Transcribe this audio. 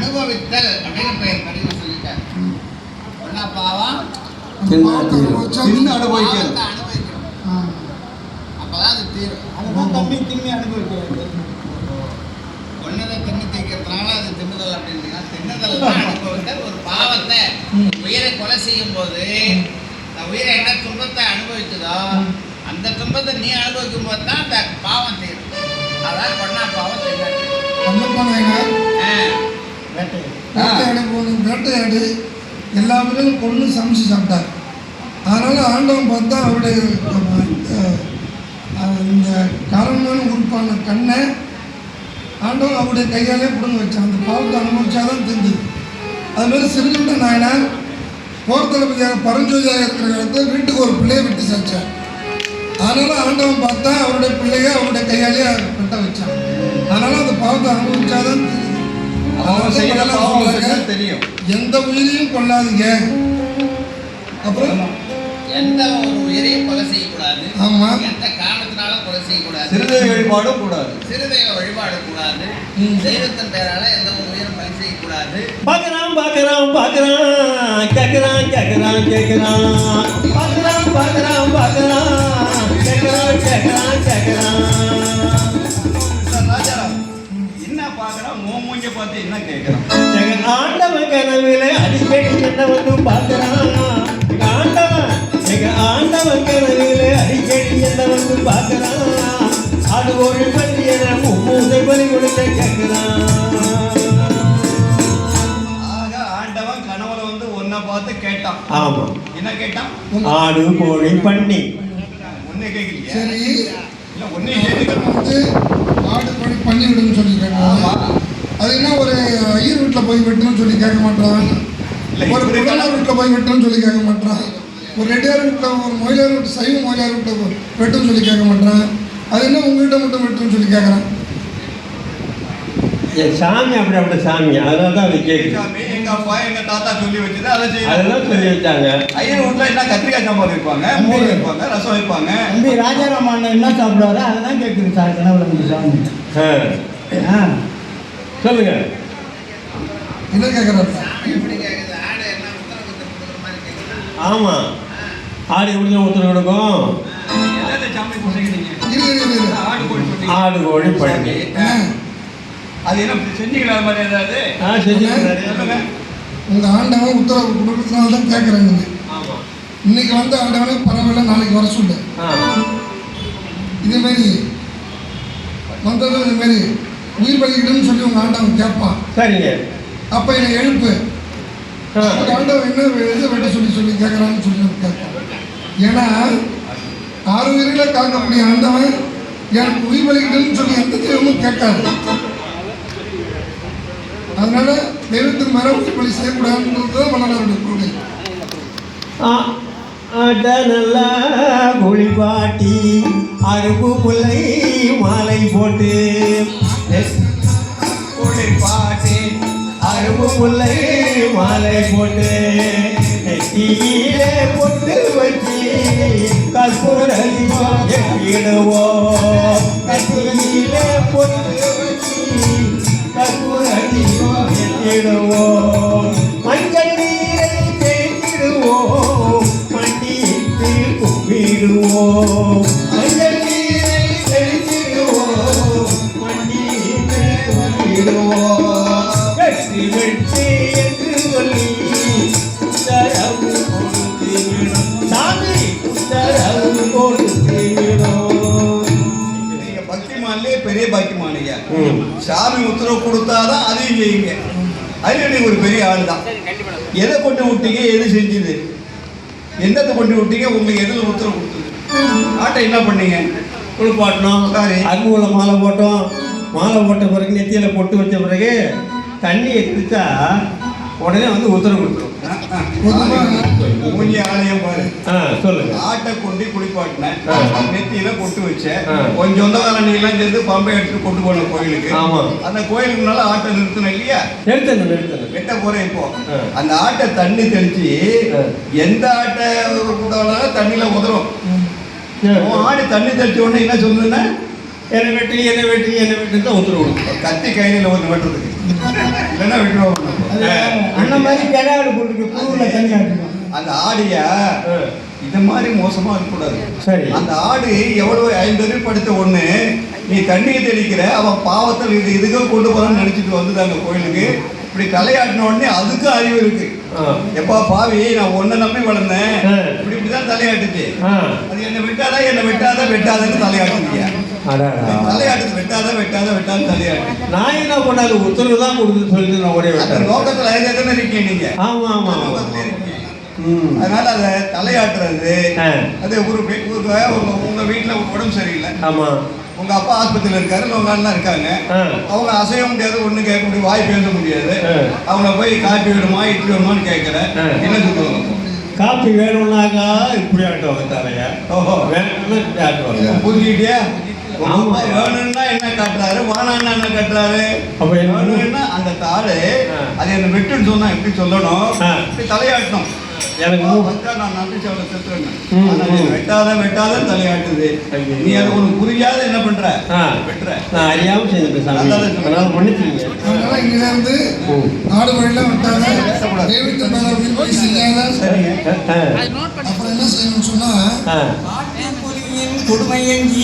அனுபவித்தல் அப்படின்னு பெயர் பதிவு சொல்லிட்டார். ஒன்னா பாவம் அனுபவிக்கணும். அப்பதான் அது தீரும். அதுதான் தம்பி திண்ணி அனுபவிக்கிறது. ஒன்னதை திண்ணி தேய்க்கிறதுனால அது தின்னுதல் அப்படின்னா தின்னுதல் அனுபவித்தல். ஒரு பாவத்தை உயிரை கொலை செய்யும் போது இந்த உயிரை என்ன துன்பத்தை அனுபவிச்சதோ அந்த துன்பத்தை நீ அனுபவிக்கும் போது தான் அந்த பாவம் தீரும். அதான் கொன்னா பாவம் தெரியாது. வேட்டையாடு எல்லா பேரும் கொண்டு சமைச்சு சாப்பிட்டார். அதனால் ஆண்டவன் பார்த்தா அவருடைய இந்த காரணமான உறுப்பான கண்ணை ஆண்டவன் அவருடைய கையாலே பிடுங்க வச்சான். அந்த பாவத்தை அனுபவிச்சாதான் தெரிஞ்சது. அதுமாதிரி சிறுகண்ட நாயனார் போர் தளபதியாக பரஞ்சோதியாக இருக்கிற காலத்தில் வீட்டுக்கு ஒரு பிள்ளையை விட்டு சாச்சார். அதனால் ஆண்டவன் பார்த்தா அவருடைய பிள்ளைய அவருடைய கையாலே வெட்ட வச்சான். அதனால் அந்த பாவத்தை அனுபவிச்சாதான் தெரியும். எந்த உயிரையும் கொள்ளாதீங்க. அப்புறம் எந்த ஒரு உயிரையும் கொலை செய்யக்கூடாது. ஆமா. எந்த காரணத்தினாலும் கொலை செய்யக்கூடாது. சிறுதெய்வ வழிபாடும் கூடாது. சிறுதெய்வ வழிபாடு கூடாது. தெய்வத்தின் பெயரால எந்த ஒரு உயிரும் கொலை செய்யக்கூடாது. பார்க்கறான் பார்க்கறான் பார்க்கறான் கேட்கறான் கேட்கறான் கேட்கறான் பார்க்கறான் பார்க்கறான் பார்க்கறான் கேட்கறான் கேட்கறான் கேட்கறான். என்ன பார்க்கறான்? மூஞ்ச பார்த்து என்ன கேட்கறான்? ஆண்டவன் கனவிலே அடிக்கடி என்ன வந்து பார்க்கறான். ஆண்டவன் கனவிலே அடிக்கடி என்ன வந்து பார்க்கறான். அது ஒரு பள்ளி என மூசை பலி கொடுக்க கேட்கறான். ஆக ஆண்டவன் கனவுல வந்து ஒன்ன பார்த்து கேட்டான். ஆமா. என்ன கேட்டான்? ஆடு கோழி பண்ணி. ஒன்னே கேட்கலையா? சரி, இல்ல ஒன்னே கேட்கணும். ஆடு கோழி பண்ணி விடுன்னு சொல்லி கேட்கறான். அது என்ன ஒரு ஐயர் வீட்டில் போய் வெட்டணும்னு சொல்லி கேட்க மாட்டான். ஒரு குடனார் வீட்டில் போய் வெட்டணும்னு சொல்லி கேட்க மாட்டான். ஒரு ரெட்டியார் வீட்டில் ஒரு மொயிலார் வீட்டு சைவ மொயிலார் வீட்டில் வெட்டுன்னு சொல்லி கேட்க மாட்டான். அது என்ன உங்கள்கிட்ட மட்டும் வெட்டுன்னு சொல்லி கேட்குறான். என் சாமி அப்படி சாமி, அதனால தான் அது கேட்குது. எங்க அப்பா எங்க தாத்தா சொல்லி வச்சது அதை செய்ய அதெல்லாம் சொல்லி வச்சாங்க. ஐயர் வீட்டில் என்ன கத்திரிக்காய் சாம்பார் வைப்பாங்க, மோர் வைப்பாங்க, ரசம் வைப்பாங்க. தம்பி ராஜாராமன் என்ன சாப்பிடுவாரோ அதெல்லாம் கேட்குது சார் கனவுல வந்து சாமி. சொல்லுங்க என்ன கேட்குறாரு? எப்படி கேட்குது? ஆடு என்ன உத்தரவு கொடுக்குற மாதிரி கேட்குது. ஆமா, ஆடு எப்படி உத்தரவு கொடுக்கும்? எல்லாத்தையும் சாமி கொடுக்குறீங்க. ஆடு கோழி பண்ணி. ஆடு கோழி பண்ணி. அது என்ன செஞ்சீங்களா? அது மாதிரி ஏதாவது செஞ்சுங்க. உங்கள் ஆண்டவன் உத்தரவு கொடுக்கறதுனால தான் கேட்குறாங்க. ஆமா, இன்னைக்கு வந்து ஆண்டவனே பரவாயில்ல, நாளைக்கு வர சொல்லு. இதேமாரி வந்ததும் இதுமாரி உயிர் பலிக்கணும்னு சொல்லி உங்கள் ஆண்டவன் கேட்பான். சரிங்க. அப்போ என்னை எழுப்பு. ஆண்டவன் என்ன எது வெட்ட சொல்லி கேட்குறான்னு சொல்லி கேட்பான். ஏன்னா 6 உயிரில காக்கக்கூடிய ஆண்டவன் எனக்கு உயிர் பலிக்கணும்னு சொல்லி எந்த தெய்வமும் கேட்காது. அதனால தெய்வத்துக்கு மேலே உயிர் பலி செய்யக்கூடாதுன்றது தான் மன்னருடைய கொள்கை. நல்லா குளிப்பாட்டி அருப்பு முல்லை மாலை போட்டு குளிப்பாட்டி அருப்பு முல்லை மாலை போட்டு நெத்தியிலே பொட்டு வச்சு கற்பூர தீபம் ஏற்றிடுவோம். நெத்தியிலே பொட்டு வச்சு கற்பூர தீபம் ஏற்றிடுவோம். மஞ்சள் நீரை தேய்த்திடுவோம், மண்டியிட்டு கும்பிடுவோம். மஞ்சள் நீரை தெளித்திடுவோம், மண்டியிட்டு கும்பிடுவோம். வெற்றி வெற்றி என்று சொல்லி உத்தரவு கொடுத்துவிடும் சாமி, உத்தரவு கொடுத்துவிடும். நீங்க பக்திமான்லயே பெரிய பக்திமானியா? சாமி உத்தரவு கொடுத்தாதான் அதையும் செய்யுங்க. அதுல நீங்க ஒரு பெரிய ஆள் தான். எதை கொண்டு விட்டீங்க? எது செஞ்சது? என்னத்தை கொண்டு விட்டீங்க? உங்களுக்கு எதில் உத்தரவு கொடுத்தது? ஆட்டை என்ன பண்ணீங்க? குளிப்பாட்டணும், அரும்புல மாலை போட்டோம். மாலை போட்ட பிறகு நெத்தியில பொட்டு வச்ச பிறகு தண்ணியை குடிச்சா உடனே வந்து உத்தரவு கொடுத்துரும். மூஞ்சி ஆலயம் பாரு. சொல்லுங்க. ஆட்டை கொண்டு குளிப்பாட்டினேன், நெத்தியில பொட்டு வச்சேன். கொஞ்சம் சொந்தக்காரங்கெல்லாம் சேர்ந்து பம்பை எடுத்து கொண்டு போன கோயிலுக்கு. ஆமா, அந்த கோயிலுக்கு முன்னால ஆட்டை நிறுத்தணும் இல்லையா? நிறுத்தணும். வெட்ட போறேன். இப்போ அந்த ஆட்டை தண்ணி தெளிச்சு எந்த ஆட்டை கூட்டாலும் தண்ணியில உதரும். ஆடு தண்ணி தெளிச்ச உடனே என்ன சொல்லுன்னா, என்ன வெற்றி தான் உத்தரவு கொடுக்கும். கத்தி கையில ஒன்று வெட்டுறதுக்கு இல்லைன்னா விட்டுருவோம். அது அண்ணன் மாதிரி கிடாடு போட்டுருக்கு பூவில் தண்ணி ஆட்டுக்கும். அந்த ஆடிய இந்த மாதிரி மோசமா இருக்கக்கூடாது. சரி. அந்த ஆடு எவ்வளவு 50 படுத்த ஒண்ணு நீ தண்ணியை தெளிக்கிற அவன் பாவத்தில் இதுக்கு கொண்டு போறான்னு நினைச்சிட்டு வந்துட்டாங்க கோயிலுக்கு. இப்படி தலையாட்டின உடனே அதுக்கு அறிவு இருக்கு. எப்பா பாவி, நான் ஒன்ன நம்பி வளர்ந்தேன், இப்படிதான் தலையாட்டுச்சு. அது என்ன வெட்டாதான்னு தலையாட்டுங்க. தலையாட்டு வெட்டாத தலையாட்டு. நான் என்ன பண்ணாது உத்தரவு தான் கொடுத்து சொல்லிட்டு நான் ஒரே அந்த விட்டேன். நோக்கத்துல தானே இருக்கீங்க நீங்க. ஆமா ஆமா நோக்கத்துல இருக்கீங்க. அதனால அதை தலையாட்டுறது அது உங்க வீட்டுல உடம்பு சரியில்லை, ஆமா, உங்க அப்பா ஆஸ்பத்திரியில இருக்காரு, உங்க அண்ணா இருக்காங்க, அவங்க அசைய முடியாது, ஒண்ணு கேட்க முடியாது, வாய் பேச முடியாது. அவங்கள போய் காப்பி வேணுமா இட்லி வேணுமான்னு கேட்கற என்ன சொல்லுவாங்க? காப்பி வேணும்னாக்கா இப்படி ஆட்டுவாங்க தலைய. ஓஹோ, வேணும்னா இப்படி ஆட்டுவாங்க. புரிஞ்சுக்கிட்டியா? வேணும்னா என்ன காட்டுறாரு, வானான்னா என்ன காட்டுறாரு? அப்ப வேணும்னா அந்த தாடு அது என்ன வெட்டுன்னு சொன்னா எப்படி சொல்லணும்? இப்படி தலையாட்டணும். எனக்கு நான் நன்றி சொல்ல செத்துறேன். வெட்டாத தலையாட்டுது. நீ அது உனக்கு புரியாத என்ன பண்ற? வெட்டுற. நான் அறியாம செய்துட்டேன் சாமி. அதனால மன்னிச்சுங்க. அதனால இங்க இருந்து ஆடு வழியில விட்டாங்க, தெய்வத்தை மேல உயிர் செய்யாத. சரிங்க. அப்புறம் என்ன செய்யணும்னு சொன்னா கொடுமையங்கி